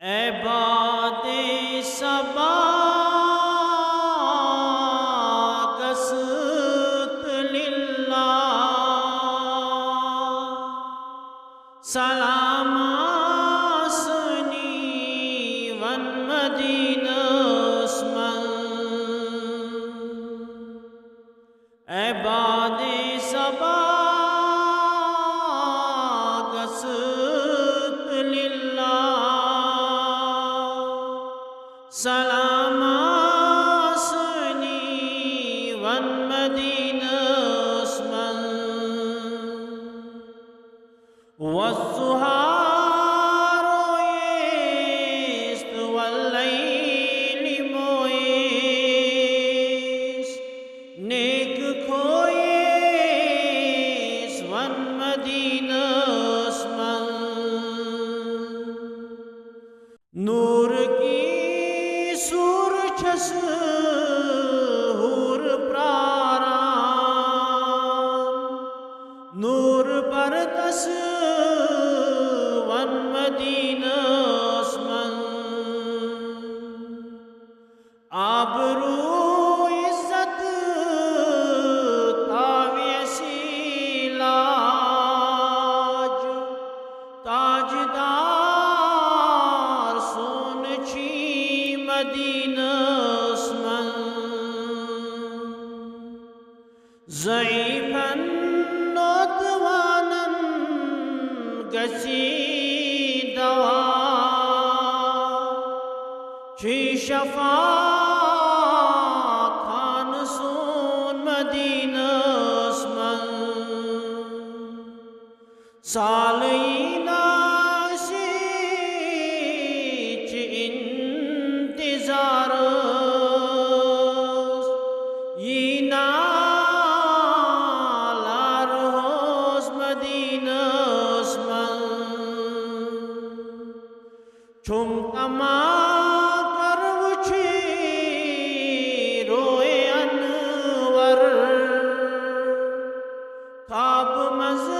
عباد صبا قصد للہ سلام آسنی ون مدینہ اسمن عباد صبا قصد للہ سلام آسنی ون مدینہ اسمن والسہار ویست واللیل مویس نیک کھویس ون مدینہ اسمن نور کی سور چھس ہور پراران نور پردس ون مدینہ اسمن آبرو عزت تاویسی لاج تاجدار سون چھی مدینہ اسمن ضعیفاً نوتواناً گسی دوا چھی شفا خان سون مدینہ اسمن سالین آسی چھ انتظار یہ چھم تما کر وچھی روئے انور خواب مزواتنا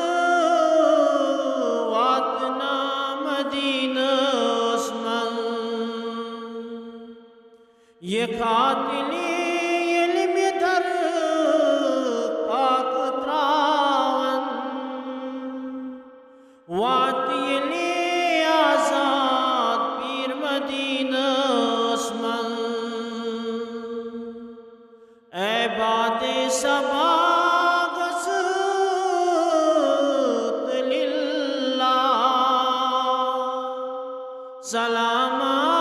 مدینہ اسمن یہ قاتلی علم در پاک تراون واتی مدینہ اسمن عباد صبا قصد للہ سلام